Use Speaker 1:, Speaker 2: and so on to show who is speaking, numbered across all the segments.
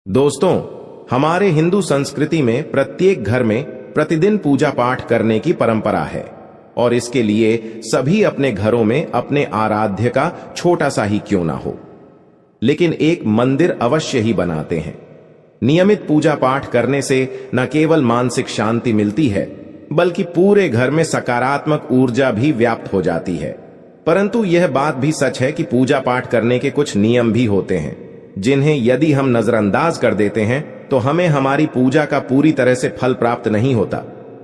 Speaker 1: दोस्तों, हमारे हिंदू संस्कृति में प्रत्येक घर में प्रतिदिन पूजा पाठ करने की परंपरा है और इसके लिए सभी अपने घरों में अपने आराध्य का छोटा सा ही क्यों ना हो, लेकिन एक मंदिर अवश्य ही बनाते हैं। नियमित पूजा पाठ करने से न केवल मानसिक शांति मिलती है, बल्कि पूरे घर में सकारात्मक ऊर्जा भी व्याप्त हो जाती है। परंतु यह बात भी सच है कि पूजा पाठ करने के कुछ नियम भी होते हैं, जिन्हें यदि हम नजरअंदाज कर देते हैं तो हमें हमारी पूजा का पूरी तरह से फल प्राप्त नहीं होता।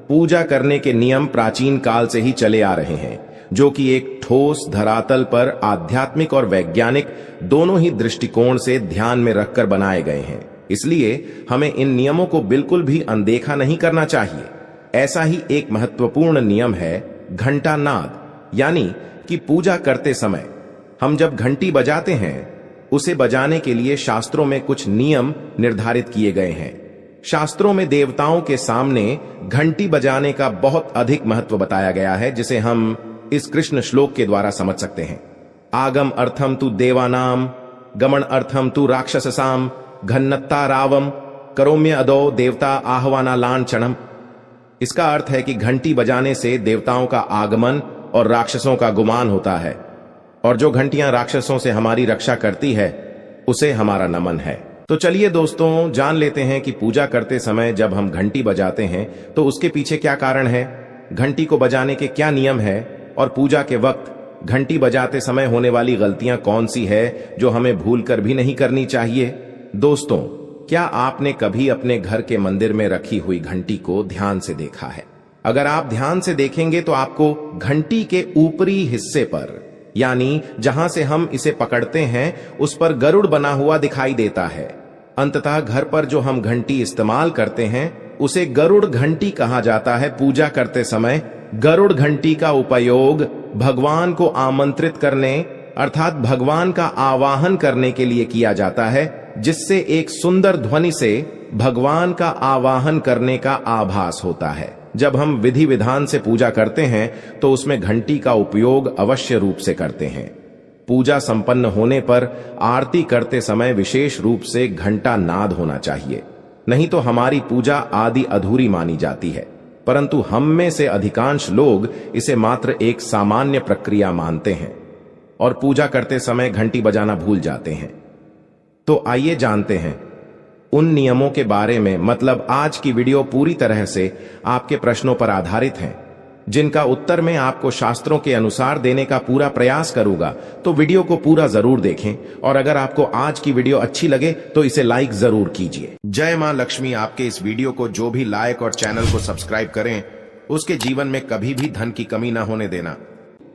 Speaker 1: पूजा करने के नियम प्राचीन काल से ही चले आ रहे हैं, जो कि एक ठोस धरातल पर आध्यात्मिक और वैज्ञानिक दोनों ही दृष्टिकोण से ध्यान में रखकर बनाए गए हैं। इसलिए हमें इन नियमों को बिल्कुल भी अनदेखा नहीं करना चाहिए। ऐसा ही एक महत्वपूर्ण नियम है घंटा नाद, यानी कि पूजा करते समय हम जब घंटी बजाते हैं, उसे बजाने के लिए शास्त्रों में कुछ नियम निर्धारित किए गए हैं। शास्त्रों में देवताओं के सामने घंटी बजाने का बहुत अधिक महत्व बताया गया है, जिसे हम इस कृष्ण श्लोक के द्वारा समझ सकते हैं। आगम अर्थम तु देवानाम, गमन अर्थम तु राक्षससाम, घन्नत्ता रावम, करोम्य अदो देवता आह्वाना लांछनम। इसका अर्थ है कि घंटी बजाने से देवताओं का आगमन और राक्षसों का गुमान होता है, और जो घंटियां राक्षसों से हमारी रक्षा करती है उसे हमारा नमन है। तो चलिए दोस्तों, जान लेते हैं कि पूजा करते समय जब हम घंटी बजाते हैं तो उसके पीछे क्या कारण है, घंटी को बजाने के क्या नियम है, और पूजा के वक्त घंटी बजाते समय होने वाली गलतियां कौन सी है जो हमें भूल कर भी नहीं करनी चाहिए। दोस्तों, क्या आपने कभी अपने घर के मंदिर में रखी हुई घंटी को ध्यान से देखा है? अगर आप ध्यान से देखेंगे तो आपको घंटी के ऊपरी हिस्से पर, यानी जहां से हम इसे पकड़ते हैं, उस पर गरुड़ बना हुआ दिखाई देता है। अंततः घर पर जो हम घंटी इस्तेमाल करते हैं उसे गरुड़ घंटी कहा जाता है। पूजा करते समय गरुड़ घंटी का उपयोग भगवान को आमंत्रित करने, अर्थात भगवान का आवाहन करने के लिए किया जाता है, जिससे एक सुंदर ध्वनि से भगवान का आवाहन करने का आभास होता है। जब हम विधि विधान से पूजा करते हैं तो उसमें घंटी का उपयोग अवश्य रूप से करते हैं। पूजा संपन्न होने पर आरती करते समय विशेष रूप से घंटा नाद होना चाहिए, नहीं तो हमारी पूजा आदि अधूरी मानी जाती है। परंतु हम में से अधिकांश लोग इसे मात्र एक सामान्य प्रक्रिया मानते हैं और पूजा करते समय घंटी बजाना भूल जाते हैं। तो आइए जानते हैं उन नियमों के बारे में। मतलब आज की वीडियो पूरी तरह से आपके प्रश्नों पर आधारित है, जिनका उत्तर मैं आपको शास्त्रों के अनुसार देने का पूरा प्रयास करूंगा। तो वीडियो को पूरा जरूर देखें, और अगर आपको आज की वीडियो अच्छी लगे तो इसे लाइक जरूर कीजिए। जय मां लक्ष्मी आपके इस वीडियो को जो भी लाइक और चैनल को सब्सक्राइब करें, उसके जीवन में कभी भी धन की कमी ना होने देना।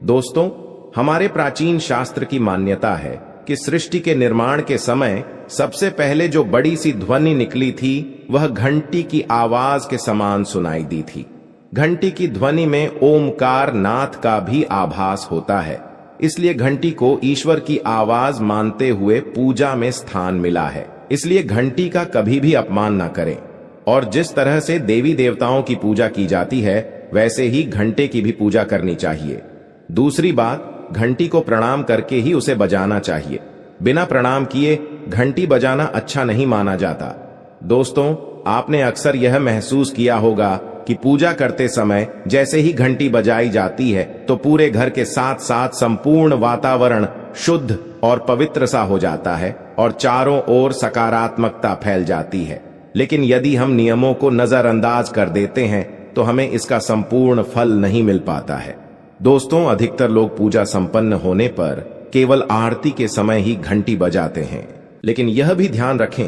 Speaker 1: दोस्तों, हमारे प्राचीन शास्त्र की मान्यता है कि सृष्टि के निर्माण के समय सबसे पहले जो बड़ी सी ध्वनि निकली थी वह घंटी की आवाज के समान सुनाई दी थी। घंटी की ध्वनि में ओमकार नाथ का भी आभास होता है, इसलिए घंटी को ईश्वर की आवाज मानते हुए पूजा में स्थान मिला है। इसलिए घंटी का कभी भी अपमान न करें, और जिस तरह से देवी देवताओं की पूजा की जाती है वैसे ही घंटे की भी पूजा करनी चाहिए। दूसरी बात, घंटी को प्रणाम करके ही उसे बजाना चाहिए। बिना प्रणाम किए घंटी बजाना अच्छा नहीं माना जाता। दोस्तों, आपने अक्सर यह महसूस किया होगा कि पूजा करते समय जैसे ही घंटी बजाई जाती है तो पूरे घर के साथ साथ संपूर्ण वातावरण शुद्ध और पवित्र सा हो जाता है और चारों ओर सकारात्मकता फैल जाती है। लेकिन यदि हम नियमों को नजरअंदाज कर देते हैं तो हमें इसका संपूर्ण फल नहीं मिल पाता है। दोस्तों, अधिकतर लोग पूजा संपन्न होने पर केवल आरती के समय ही घंटी बजाते हैं, लेकिन यह भी ध्यान रखें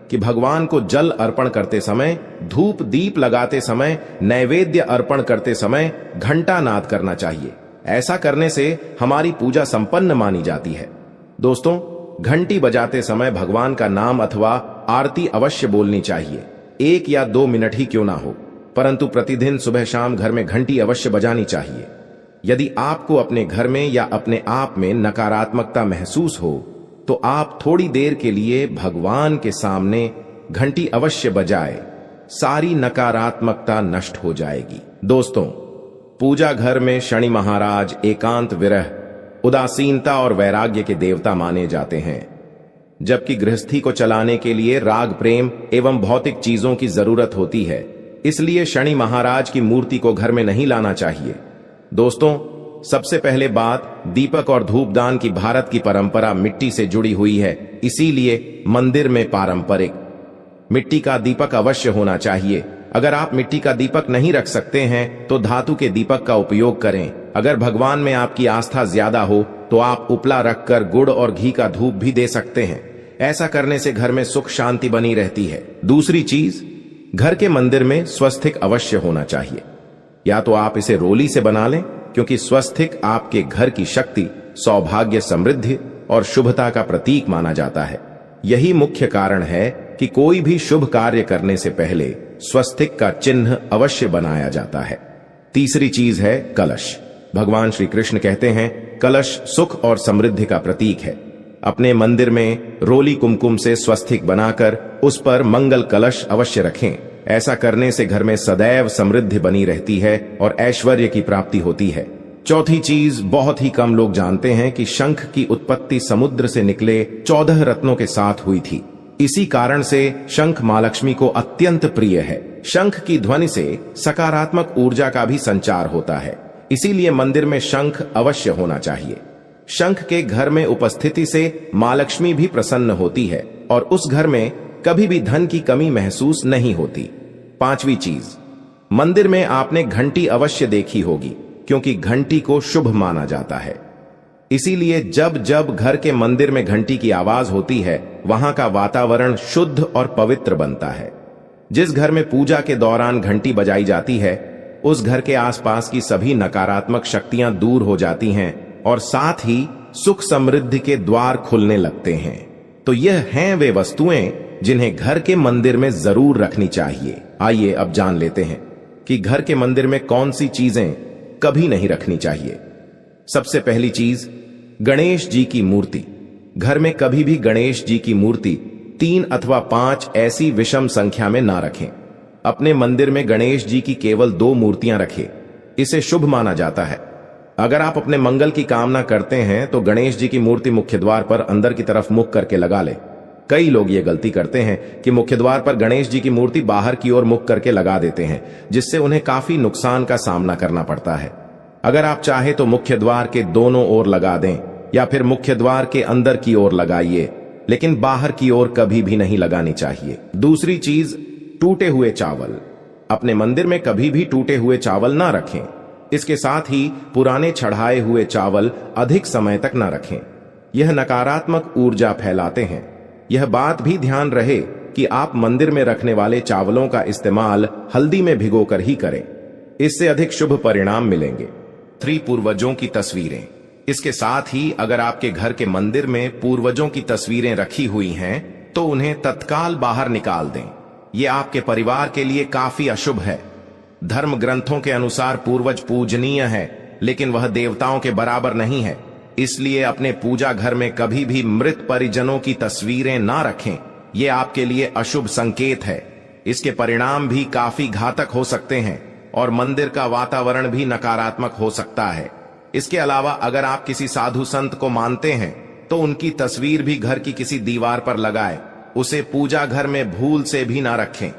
Speaker 1: कि भगवान को जल अर्पण करते समय, धूप दीप लगाते समय, नैवेद्य अर्पण करते समय घंटा नाद करना चाहिए। ऐसा करने से हमारी पूजा संपन्न मानी जाती है। दोस्तों, घंटी बजाते समय भगवान का नाम अथवा आरती अवश्य बोलनी चाहिए, 1 या 2 मिनट ही क्यों ना हो, परंतु प्रतिदिन सुबह शाम घर में घंटी अवश्य बजानी चाहिए। यदि आपको अपने घर में या अपने आप में नकारात्मकता महसूस हो तो आप थोड़ी देर के लिए भगवान के सामने घंटी अवश्य बजाए, सारी नकारात्मकता नष्ट हो जाएगी। दोस्तों, पूजा घर में शनि महाराज एकांत विरह, उदासीनता और वैराग्य के देवता माने जाते हैं। जबकि गृहस्थी को चलाने के लिए राग प्रेम एवं भौतिक चीजों की जरूरत होती है। इसलिए शनि महाराज की मूर्ति को घर में नहीं लाना चाहिए। दोस्तों, सबसे पहले बात, दीपक और धूपदान की भारत की परंपरा मिट्टी से जुड़ी हुई है। इसीलिए मंदिर में पारंपरिक मिट्टी का दीपक अवश्य होना चाहिए। अगर आप मिट्टी का दीपक नहीं रख सकते हैं तो धातु के दीपक का उपयोग करें। अगर भगवान में आपकी आस्था ज्यादा हो तो आप उपला रखकर गुड़ और घी का धूप भी दे सकते हैं। ऐसा करने से घर में सुख शांति बनी रहती है। दूसरी चीज, घर के मंदिर में स्वस्तिक अवश्य होना चाहिए। या तो आप इसे रोली से बना लें, क्योंकि स्वस्तिक आपके घर की शक्ति, सौभाग्य, समृद्धि और शुभता का प्रतीक माना जाता है। यही मुख्य कारण है कि कोई भी शुभ कार्य करने से पहले स्वस्तिक का चिन्ह अवश्य बनाया जाता है। तीसरी चीज है कलश। भगवान श्री कृष्ण कहते हैं, कलश सुख और समृद्धि का प्रतीक है। अपने मंदिर में रोली कुमकुम से स्वस्तिक बनाकर उस पर मंगल कलश अवश्य रखें। ऐसा करने से घर में सदैव समृद्धि बनी रहती है और ऐश्वर्य की प्राप्ति होती है। चौथी चीज, बहुत ही कम लोग जानते हैं कि शंख की उत्पत्ति समुद्र से निकले 14 रत्नों के साथ हुई थी। इसी कारण से शंख मां लक्ष्मी को अत्यंत प्रिय है। शंख की ध्वनि से सकारात्मक ऊर्जा का भी संचार होता है। इसीलिए मंदिर में शंख अवश्य होना चाहिए। शंख के घर में उपस्थिति से मां लक्ष्मी भी प्रसन्न होती है और उस घर में कभी भी धन की कमी महसूस नहीं होती। पांचवी चीज, मंदिर में आपने घंटी अवश्य देखी होगी, क्योंकि घंटी को शुभ माना जाता है। इसीलिए जब जब घर के मंदिर में घंटी की आवाज होती है, वहां का वातावरण शुद्ध और पवित्र बनता है। जिस घर में पूजा के दौरान घंटी बजाई जाती है, उस घर के आसपास की सभी नकारात्मक शक्तियां दूर हो जाती हैं और साथ ही सुख समृद्धि के द्वार खुलने लगते हैं। तो यह हैं वे वस्तुएं जिन्हें घर के मंदिर में जरूर रखनी चाहिए। आइए अब जान लेते हैं कि घर के मंदिर में कौन सी चीजें कभी नहीं रखनी चाहिए। सबसे पहली चीज, गणेश जी की मूर्ति। घर में कभी भी गणेश जी की मूर्ति 3 अथवा 5 ऐसी विषम संख्या में ना रखें। अपने मंदिर में गणेश जी की केवल 2 मूर्तियां रखें। इसे शुभ माना जाता है। अगर आप अपने मंगल की कामना करते हैं तो गणेश जी की मूर्ति मुख्य द्वार पर अंदर की तरफ मुख करके लगा ले। कई लोग ये गलती करते हैं कि मुख्य द्वार पर गणेश जी की मूर्ति बाहर की ओर मुख करके लगा देते हैं, जिससे उन्हें काफी नुकसान का सामना करना पड़ता है। अगर आप चाहे तो मुख्य द्वार के दोनों ओर लगा दें या फिर मुख्य द्वार के अंदर की ओर लगाइए, लेकिन बाहर की ओर कभी भी नहीं लगानी चाहिए। दूसरी चीज, टूटे हुए चावल। अपने मंदिर में कभी भी टूटे हुए चावल ना रखें। इसके साथ ही पुराने चढ़ाए हुए चावल अधिक समय तक ना रखें। यह नकारात्मक ऊर्जा फैलाते हैं। यह बात भी ध्यान रहे कि आप मंदिर में रखने वाले चावलों का इस्तेमाल हल्दी में भिगोकर ही करें। इससे अधिक शुभ परिणाम मिलेंगे। 3 पूर्वजों की तस्वीरें। इसके साथ ही अगर आपके घर के मंदिर में पूर्वजों की तस्वीरें रखी हुई हैं तो उन्हें तत्काल बाहर निकाल दें। यह आपके परिवार के लिए काफी अशुभ है। धर्म ग्रंथों के अनुसार पूर्वज पूजनीय है, लेकिन वह देवताओं के बराबर नहीं है। इसलिए अपने पूजा घर में कभी भी मृत परिजनों की तस्वीरें ना रखें। यह आपके लिए अशुभ संकेत है। इसके परिणाम भी काफी घातक हो सकते हैं और मंदिर का वातावरण भी नकारात्मक हो सकता है। इसके अलावा अगर आप किसी साधु संत को मानते हैं तो उनकी तस्वीर भी घर की किसी दीवार पर लगाएं। उसे पूजा घर में भूल से भी ना रखें।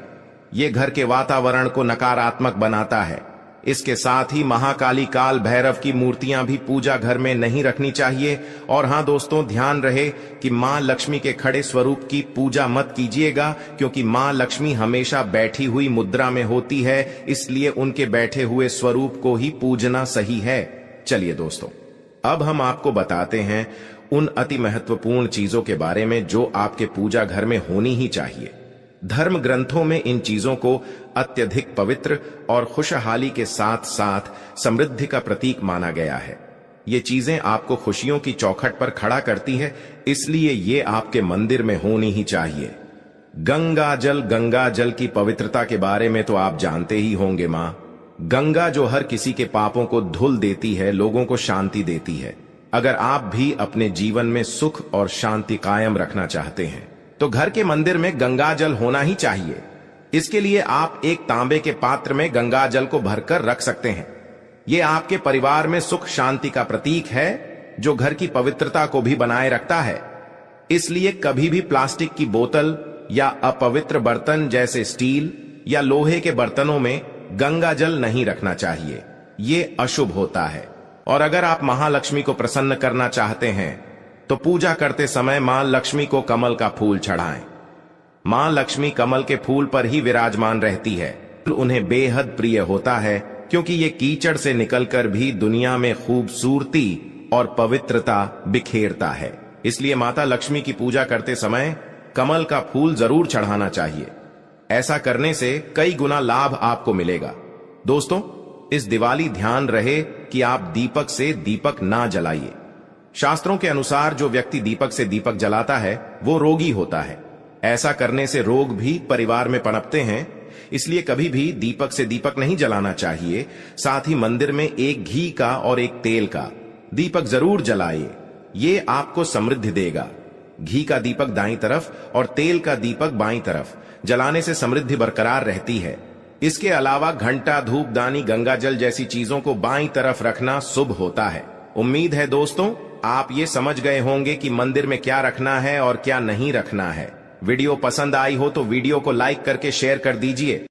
Speaker 1: यह घर के वातावरण को नकारात्मक बनाता है। इसके साथ ही महाकाली, काल भैरव की मूर्तियां भी पूजा घर में नहीं रखनी चाहिए। और हां दोस्तों, ध्यान रहे कि मां लक्ष्मी के खड़े स्वरूप की पूजा मत कीजिएगा, क्योंकि मां लक्ष्मी हमेशा बैठी हुई मुद्रा में होती है। इसलिए उनके बैठे हुए स्वरूप को ही पूजना सही है। चलिए दोस्तों, अब हम आपको बताते हैं उन अति महत्वपूर्ण चीजों के बारे में जो आपके पूजा घर में होनी ही चाहिए। धर्म ग्रंथों में इन चीजों को अत्यधिक पवित्र और खुशहाली के साथ साथ समृद्धि का प्रतीक माना गया है। ये चीजें आपको खुशियों की चौखट पर खड़ा करती है, इसलिए ये आपके मंदिर में होनी ही चाहिए। गंगा जल की पवित्रता के बारे में तो आप जानते ही होंगे। मां गंगा जो हर किसी के पापों को धुल देती है, लोगों को शांति देती है। अगर आप भी अपने जीवन में सुख और शांति कायम रखना चाहते हैं तो घर के मंदिर में गंगा जल होना ही चाहिए। इसके लिए आप एक तांबे के पात्र में गंगा जल को भरकर रख सकते हैं। यह आपके परिवार में सुख शांति का प्रतीक है, जो घर की पवित्रता को भी बनाए रखता है। इसलिए कभी भी प्लास्टिक की बोतल या अपवित्र बर्तन जैसे स्टील या लोहे के बर्तनों में गंगा जल नहीं रखना चाहिए। ये अशुभ होता है। और अगर आप महालक्ष्मी को प्रसन्न करना चाहते हैं तो पूजा करते समय मां लक्ष्मी को कमल का फूल चढ़ाएं। मां लक्ष्मी कमल के फूल पर ही विराजमान रहती है। उन्हें बेहद प्रिय होता है क्योंकि ये कीचड़ से निकलकर भी दुनिया में खूबसूरती और पवित्रता बिखेरता है। इसलिए माता लक्ष्मी की पूजा करते समय कमल का फूल जरूर चढ़ाना चाहिए। ऐसा करने से कई गुना लाभ आपको मिलेगा। दोस्तों, इस दिवाली ध्यान रहे कि आप दीपक से दीपक ना जलाइए। शास्त्रों के अनुसार जो व्यक्ति दीपक से दीपक जलाता है वो रोगी होता है। ऐसा करने से रोग भी परिवार में पनपते हैं। इसलिए कभी भी दीपक से दीपक नहीं जलाना चाहिए। साथ ही मंदिर में एक घी का और एक तेल का दीपक जरूर जलाइए। ये आपको समृद्धि देगा। घी का दीपक दाईं तरफ और तेल का दीपक बाईं तरफ जलाने से समृद्धि बरकरार रहती है। इसके अलावा घंटा, धूपदानी, गंगाजल जैसी चीजों को बाईं तरफ रखना शुभ होता है। उम्मीद है दोस्तों आप ये समझ गए होंगे कि मंदिर में क्या रखना है और क्या नहीं रखना है। वीडियो पसंद आई हो तो वीडियो को लाइक करके शेयर कर दीजिए।